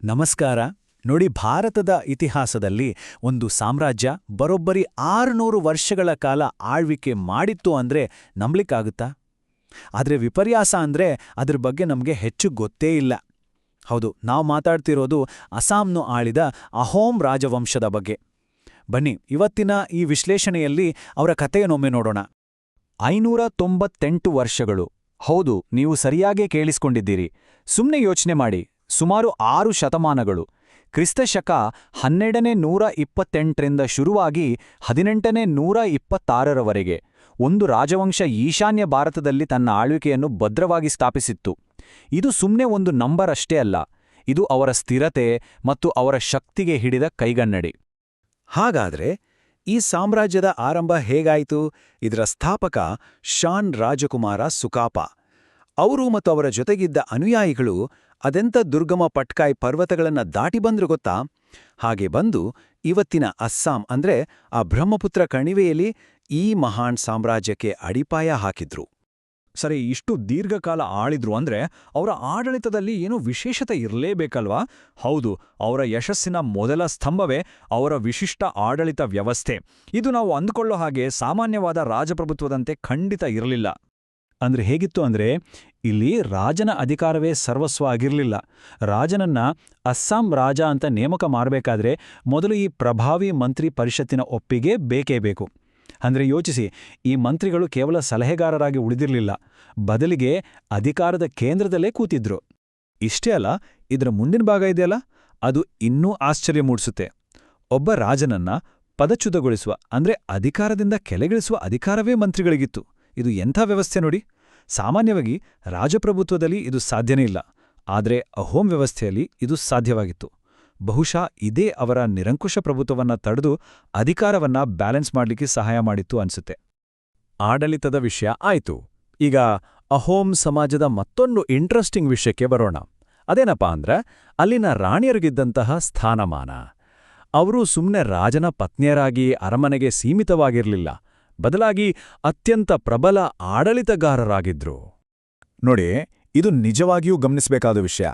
ನಮಸ್ಕಾರ. ನೋಡಿ, ಭಾರತದ ಇತಿಹಾಸದಲ್ಲಿ ಒಂದು ಸಾಮ್ರಾಜ್ಯ ಬರೋಬ್ಬರಿ 600 ವರ್ಷಗಳ ಕಾಲ ಆಳ್ವಿಕೆ ಮಾಡಿತ್ತು ಅಂದ್ರೆ ನಂಬಲಿಕ್ಕಾಗುತ್ತಾ? ಆದ್ರೆ ವಿಪರ್ಯಾಸ ಅಂದ್ರೆ ಅದ್ರ ಬಗ್ಗೆ ನಮಗೆ ಹೆಚ್ಚು ಗೊತ್ತೇ ಇಲ್ಲ. ಹೌದು, ನಾವು ಮಾತಾಡ್ತಿರೋದು ಅಸ್ಸಾಂನು ಆಳಿದ ಅಹೋಮ್ ರಾಜವಂಶದ ಬಗ್ಗೆ. ಬನ್ನಿ, ಇವತ್ತಿನ ಈ ವಿಶ್ಲೇಷಣೆಯಲ್ಲಿ ಅವರ ಕಥೆಯನ್ನೊಮ್ಮೆ ನೋಡೋಣ. 598 ವರ್ಷಗಳು. ಹೌದು, ನೀವು ಸರಿಯಾಗೇ ಕೇಳಿಸ್ಕೊಂಡಿದ್ದೀರಿ. ಸುಮ್ನೆ ಯೋಚನೆ ಮಾಡಿ, ಸುಮಾರು 6 ಶತಮಾನಗಳು. ಕ್ರಿಸ್ತಶಕ 1228ರಿಂದ ಶುರುವಾಗಿ 1826ರವರೆಗೆ ಒಂದು ರಾಜವಂಶ ಈಶಾನ್ಯ ಭಾರತದಲ್ಲಿ ತನ್ನ ಆಳ್ವಿಕೆಯನ್ನು ಭದ್ರವಾಗಿ ಸ್ಥಾಪಿಸಿತ್ತು. ಇದು ಸುಮ್ನೆ ಒಂದು ನಂಬರ್ ಅಷ್ಟೇ ಅಲ್ಲ, ಇದು ಅವರ ಸ್ಥಿರತೆ ಮತ್ತು ಅವರ ಶಕ್ತಿಗೆ ಹಿಡಿದ ಕೈಗನ್ನಡಿ. ಹಾಗಾದ್ರೆ ಈ ಸಾಮ್ರಾಜ್ಯದ ಆರಂಭ ಹೇಗಾಯಿತು? ಇದರ ಸ್ಥಾಪಕ ಶಾನ್ ರಾಜಕುಮಾರ ಸುಕಾಪ. ಅವರು ಮತ್ತು ಅವರ ಜೊತೆಗಿದ್ದ ಅನುಯಾಯಿಗಳು ಅದೆಂಥ ದುರ್ಗಮ ಪಟ್ಕಾಯ್ ಪರ್ವತಗಳನ್ನ ದಾಟಿ ಬಂದ್ರು ಗೊತ್ತಾ? ಹಾಗೆ ಬಂದು ಇವತ್ತಿನ ಅಸ್ಸಾಂ ಅಂದ್ರೆ ಆ ಬ್ರಹ್ಮಪುತ್ರ ಕಣಿವೆಯಲ್ಲಿ ಈ ಮಹಾನ್ ಸಾಮ್ರಾಜ್ಯಕ್ಕೆ ಅಡಿಪಾಯ ಹಾಕಿದ್ರು. ಸರಿ, ಇಷ್ಟು ದೀರ್ಘಕಾಲ ಆಳಿದ್ರು ಅಂದ್ರೆ ಅವರ ಆಡಳಿತದಲ್ಲಿ ಏನೋ ವಿಶೇಷತೆ ಇರಲೇಬೇಕಲ್ವಾ? ಹೌದು, ಅವರ ಯಶಸ್ಸಿನ ಮೊದಲ ಸ್ತಂಭವೇ ಅವರ ವಿಶಿಷ್ಟ ಆಡಳಿತ ವ್ಯವಸ್ಥೆ. ಇದು ನಾವು ಅಂದುಕೊಳ್ಳೋ ಹಾಗೆ ಸಾಮಾನ್ಯವಾದ ರಾಜಪ್ರಭುತ್ವದಂತೆ ಖಂಡಿತ ಇರಲಿಲ್ಲ. ಅಂದ್ರೆ ಹೇಗಿತ್ತು ಅಂದ್ರೆ, ಇಲ್ಲಿ ರಾಜನ ಅಧಿಕಾರವೇ ಸರ್ವಸ್ವ ಆಗಿರಲಿಲ್ಲ. ರಾಜನನ್ನ ಅಸ್ಸಾಂ ರಾಜ ಅಂತ ನೇಮಕ ಮಾಡಬೇಕಾದ್ರೆ ಮೊದಲು ಈ ಪ್ರಭಾವಿ ಮಂತ್ರಿ ಪರಿಷತ್ತಿನ ಒಪ್ಪಿಗೆ ಬೇಕೇ ಬೇಕು. ಅಂದ್ರೆ ಯೋಚಿಸಿ, ಈ ಮಂತ್ರಿಗಳು ಕೇವಲ ಸಲಹೆಗಾರರಾಗಿ ಉಳಿದಿರಲಿಲ್ಲ, ಬದಲಿಗೆ ಅಧಿಕಾರದ ಕೇಂದ್ರದಲ್ಲೇ ಕೂತಿದ್ರು. ಇಷ್ಟೇ ಅಲ್ಲ, ಇದರ ಮುಂದಿನ ಭಾಗ ಇದೆಯಲ್ಲ, ಅದು ಇನ್ನೂ ಆಶ್ಚರ್ಯ ಮೂಡಿಸುತ್ತೆ. ಒಬ್ಬ ರಾಜನನ್ನ ಪದಚ್ಯುತಗೊಳಿಸುವ ಅಂದ್ರೆ ಅಧಿಕಾರದಿಂದ ಕೆಳಗಿಳಿಸುವ ಅಧಿಕಾರವೇ ಮಂತ್ರಿಗಳಿಗಿತ್ತು. ಇದು ಎಂಥ ವ್ಯವಸ್ಥೆ ನೋಡಿ! ಸಾಮಾನ್ಯವಾಗಿ ರಾಜಪ್ರಭುತ್ವದಲ್ಲಿ ಇದು ಸಾಧ್ಯನೇ ಇಲ್ಲ, ಆದರೆ ಅಹೋಮ್ ವ್ಯವಸ್ಥೆಯಲ್ಲಿ ಇದು ಸಾಧ್ಯವಾಗಿತ್ತು. ಬಹುಶಃ ಇದೇ ಅವರ ನಿರಂಕುಶ ಪ್ರಭುತ್ವವನ್ನ ತಡೆದು ಅಧಿಕಾರವನ್ನ ಬ್ಯಾಲೆನ್ಸ್ ಮಾಡ್ಲಿಕ್ಕೆ ಸಹಾಯ ಮಾಡಿತ್ತು ಅನ್ಸುತ್ತೆ. ಆಡಳಿತದ ವಿಷಯ ಆಯ್ತು. ಈಗ ಅಹೋಮ್ ಸಮಾಜದ ಮತ್ತೊಂದು ಇಂಟ್ರೆಸ್ಟಿಂಗ್ ವಿಷಯಕ್ಕೆ ಬರೋಣ. ಅದೇನಪ್ಪಾ ಅಂದ್ರೆ, ಅಲ್ಲಿನ ರಾಣಿಯರಿಗಿದ್ದಂತಹ ಸ್ಥಾನಮಾನ. ಅವರು ಸುಮ್ಮನೆ ರಾಜನ ಪತ್ನಿಯರಾಗಿ ಅರಮನೆಗೆ ಸೀಮಿತವಾಗಿರಲಿಲ್ಲ, ಬದಲಾಗಿ ಅತ್ಯಂತ ಪ್ರಬಲ ಆಡಳಿತಗಾರರಾಗಿದ್ರು. ನೋಡಿ, ಇದು ನಿಜವಾಗಿಯೂ ಗಮನಿಸಬೇಕಾದ ವಿಷಯ.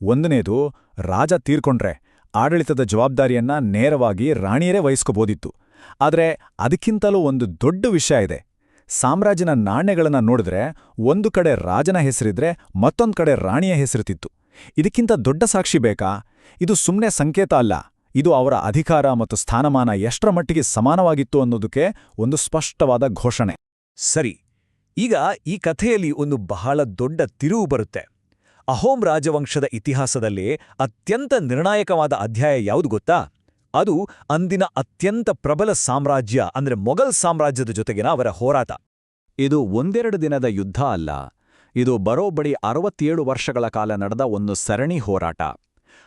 ಒಂದನೇದು, ರಾಜ ತೀರ್ಕೊಂಡ್ರೆ ಆಡಳಿತದ ಜವಾಬ್ದಾರಿಯನ್ನ ನೇರವಾಗಿ ರಾಣಿಯರೇ ವಹಿಸ್ಕೋಬೋದಿತ್ತು. ಆದರೆ ಅದಕ್ಕಿಂತಲೂ ಒಂದು ದೊಡ್ಡ ವಿಷಯ ಇದೆ. ಸಾಮ್ರಾಜ್ಯನ ನಾಣ್ಯಗಳನ್ನ ನೋಡಿದ್ರೆ ಒಂದು ಕಡೆ ರಾಜನ ಹೆಸರಿದ್ರೆ ಮತ್ತೊಂದು ಕಡೆ ರಾಣಿಯ ಹೆಸರಿತಿತ್ತು. ಇದಕ್ಕಿಂತ ದೊಡ್ಡ ಸಾಕ್ಷಿ ಬೇಕಾ? ಇದು ಸುಮ್ಮನೆ ಸಂಕೇತ ಅಲ್ಲ, ಇದು ಅವರ ಅಧಿಕಾರ ಮತ್ತು ಸ್ಥಾನಮಾನ ಎಷ್ಟರ ಮಟ್ಟಿಗೆ ಸಮಾನವಾಗಿತ್ತು ಅನ್ನೋದಕ್ಕೆ ಒಂದು ಸ್ಪಷ್ಟವಾದ ಘೋಷಣೆ. ಸರಿ, ಈಗ ಈ ಕಥೆಯಲ್ಲಿ ಒಂದು ಬಹಳ ದೊಡ್ಡ ತಿರುವು ಬರುತ್ತೆ. ಅಹೋಮ್ ರಾಜವಂಶದ ಇತಿಹಾಸದಲ್ಲಿ ಅತ್ಯಂತ ನಿರ್ಣಾಯಕವಾದ ಅಧ್ಯಾಯ ಯಾವುದು ಗೊತ್ತಾ? ಅದು ಅಂದಿನ ಅತ್ಯಂತ ಪ್ರಬಲ ಸಾಮ್ರಾಜ್ಯ ಅಂದ್ರೆ ಮೊಘಲ್ ಸಾಮ್ರಾಜ್ಯದ ಜೊತೆಗಿನ ಅವರ ಹೋರಾಟ. ಇದು ಒಂದೆರಡು ದಿನದ ಯುದ್ಧ ಅಲ್ಲ, ಇದು ಬರೋಬ್ಬರಿ 67 ವರ್ಷಗಳ ಕಾಲ ನಡೆದ ಒಂದು ಸರಣಿ ಹೋರಾಟ.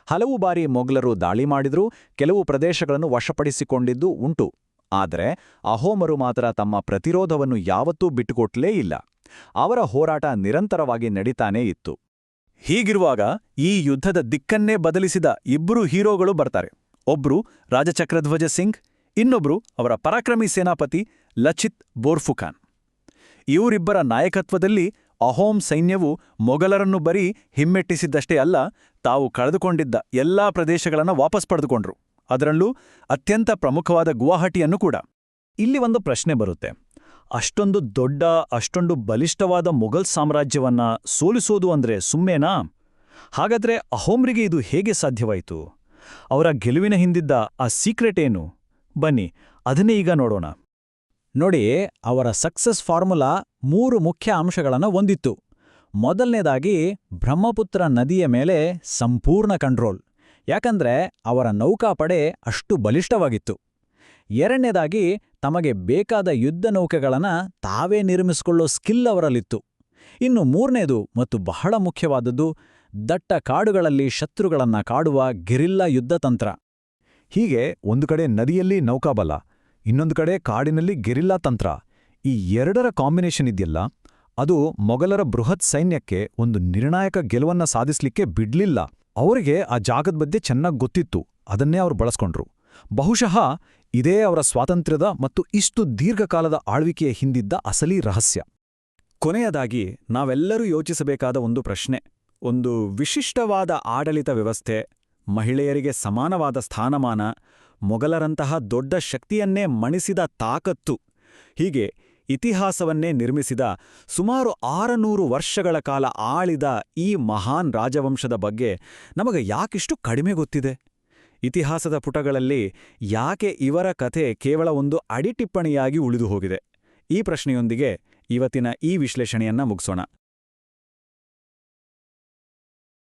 ಹಲವು ಬಾರಿ ಮೊಘಲರು ದಾಳಿ ಮಾಡಿದ್ರು, ಕೆಲವು ಪ್ರದೇಶಗಳನ್ನು ವಶಪಡಿಸಿಕೊಂಡಿದ್ದು ಉಂಟು. ಆದರೆ ಅಹೋಮರು ಮಾತ್ರ ತಮ್ಮ ಪ್ರತಿರೋಧವನ್ನು ಯಾವತ್ತೂ ಬಿಟ್ಟುಕೊಟ್ಲೇ ಇಲ್ಲ. ಅವರ ಹೋರಾಟ ನಿರಂತರವಾಗಿ ನಡೀತಾನೇ ಇತ್ತು. ಹೀಗಿರುವಾಗ ಈ ಯುದ್ಧದ ದಿಕ್ಕನ್ನೇ ಬದಲಿಸಿದ ಇಬ್ಬರು ಹೀರೋಗಳು ಬರ್ತಾರೆ. ಒಬ್ರು ರಾಜಚಕ್ರಧ್ವಜ ಸಿಂಗ್, ಇನ್ನೊಬ್ರು ಅವರ ಪರಾಕ್ರಮಿ ಸೇನಾಪತಿ ಲಚಿತ್ ಬೋರ್ಫುಖಾನ್. ಇವರಿಬ್ಬರ ನಾಯಕತ್ವದಲ್ಲಿ ಅಹೋಮ್ ಸೈನ್ಯವು ಮೊಘಲರನ್ನು ಬರೀ ಹಿಮ್ಮೆಟ್ಟಿಸಿದ್ದಷ್ಟೇ ಅಲ್ಲ, ತಾವು ಕಳೆದುಕೊಂಡಿದ್ದ ಎಲ್ಲಾ ಪ್ರದೇಶಗಳನ್ನು ವಾಪಸ್ ಪಡೆದುಕೊಂಡ್ರು, ಅದರಲ್ಲೂ ಅತ್ಯಂತ ಪ್ರಮುಖವಾದ ಗುವಾಹಟಿಯನ್ನು ಕೂಡ. ಇಲ್ಲಿ ಒಂದು ಪ್ರಶ್ನೆ ಬರುತ್ತೆ, ಅಷ್ಟೊಂದು ದೊಡ್ಡ, ಅಷ್ಟೊಂದು ಬಲಿಷ್ಠವಾದ ಮೊಘಲ್ ಸಾಮ್ರಾಜ್ಯವನ್ನ ಸೋಲಿಸೋದು ಅಂದ್ರೆ ಸುಮ್ಮೇನಾ? ಹಾಗಾದ್ರೆ ಅಹೋಮ್ರಿಗೆ ಇದು ಹೇಗೆ ಸಾಧ್ಯವಾಯಿತು? ಅವರ ಗೆಲುವಿನ ಹಿಂದಿದ್ದ ಆ ಸೀಕ್ರೆಟ್ ಏನು? ಬನ್ನಿ, ಅದನ್ನೇ ಈಗ ನೋಡೋಣ. ನೋಡಿ, ಅವರ ಸಕ್ಸಸ್ ಫಾರ್ಮುಲಾ 3 ಮುಖ್ಯ ಅಂಶಗಳನ್ನು ಹೊಂದಿತ್ತು. ಮೊದಲನೇದಾಗಿ, ಬ್ರಹ್ಮಪುತ್ರ ನದಿಯ ಮೇಲೆ ಸಂಪೂರ್ಣ ಕಂಟ್ರೋಲ್, ಯಾಕಂದ್ರೆ ಅವರ ನೌಕಾಪಡೆ ಅಷ್ಟು ಬಲಿಷ್ಠವಾಗಿತ್ತು. ಎರಡನೇದಾಗಿ, ತಮಗೆ ಬೇಕಾದ ಯುದ್ಧ ನೌಕೆಗಳನ್ನು ತಾವೇ ನಿರ್ಮಿಸಿಕೊಳ್ಳೋ ಸ್ಕಿಲ್ ಅವರಲ್ಲಿತ್ತು. ಇನ್ನು ಮೂರನೇದು ಮತ್ತು ಬಹಳ ಮುಖ್ಯವಾದದ್ದು, ದಟ್ಟ ಕಾಡುಗಳಲ್ಲಿ ಶತ್ರುಗಳನ್ನ ಕಾಡುವ ಗೆರಿಲ್ಲಾ ಯುದ್ಧತಂತ್ರ. ಹೀಗೆ ಒಂದು ಕಡೆ ನದಿಯಲ್ಲಿ ನೌಕಾಬಲ, ಇನ್ನೊಂದು ಕಡೆ ಕಾಡಿನಲ್ಲಿ ಗೆರಿಲ್ಲಾ ತಂತ್ರ. ಈ ಎರಡರ ಕಾಂಬಿನೇಷನ್ ಇದೆಯಲ್ಲ, ಅದು ಮೊಘಲರ ಬೃಹತ್ ಸೈನ್ಯಕ್ಕೆ ಒಂದು ನಿರ್ಣಾಯಕ ಗೆಲುವನ್ನ ಸಾಧಿಸ್ಲಿಕ್ಕೆ ಬಿಡ್ಲಿಲ್ಲ. ಅವರಿಗೆ ಆ ಜಾಗದ ಬಗ್ಗೆ ಚೆನ್ನಾಗಿ ಗೊತ್ತಿತ್ತು, ಅದನ್ನೇ ಅವರು ಬಳಸ್ಕೊಂಡ್ರು. ಬಹುಶಃ ಇದೇ ಅವರ ಸ್ವಾತಂತ್ರ್ಯದ ಮತ್ತು ಇಷ್ಟು ದೀರ್ಘಕಾಲದ ಆಳ್ವಿಕೆಯ ಹಿಂದಿದ್ದ ಅಸಲಿ ರಹಸ್ಯ. ಕೊನೆಯದಾಗಿ ನಾವೆಲ್ಲರೂ ಯೋಚಿಸಬೇಕಾದ ಒಂದು ಪ್ರಶ್ನೆ, ಒಂದು ವಿಶಿಷ್ಟವಾದ ಆಡಳಿತ ವ್ಯವಸ್ಥೆ ಮಹಿಳೆಯರಿಗೆ ಸಮಾನವಾದ ಸ್ಥಾನಮಾನ, ಮೊಘಲರಂತಹ ದೊಡ್ಡ ಶಕ್ತಿಯನ್ನೇ ಮಣಿಸಿದ ತಾಕತ್ತು, ಹೀಗೆ ಇತಿಹಾಸವನ್ನೇ ನಿರ್ಮಿಸಿದ ಸುಮಾರು 600 ವರ್ಷಗಳ ಕಾಲ ಆಳಿದ ಈ ಮಹಾನ್ ರಾಜವಂಶದ ಬಗ್ಗೆ ನಮಗೆ ಯಾಕಿಷ್ಟು ಕಡಿಮೆ ಗೊತ್ತಿದೆ? ಇತಿಹಾಸದ ಪುಟಗಳಲ್ಲಿ ಯಾಕೆ ಇವರ ಕಥೆ ಕೇವಲ ಒಂದು ಅಡಿಟಿಪ್ಪಣಿಯಾಗಿ ಉಳಿದು ಹೋಗಿದೆ? ಈ ಪ್ರಶ್ನೆಯೊಂದಿಗೆ ಇವತ್ತಿನ ಈ ವಿಶ್ಲೇಷಣೆಯನ್ನ ಮುಗಿಸೋಣ.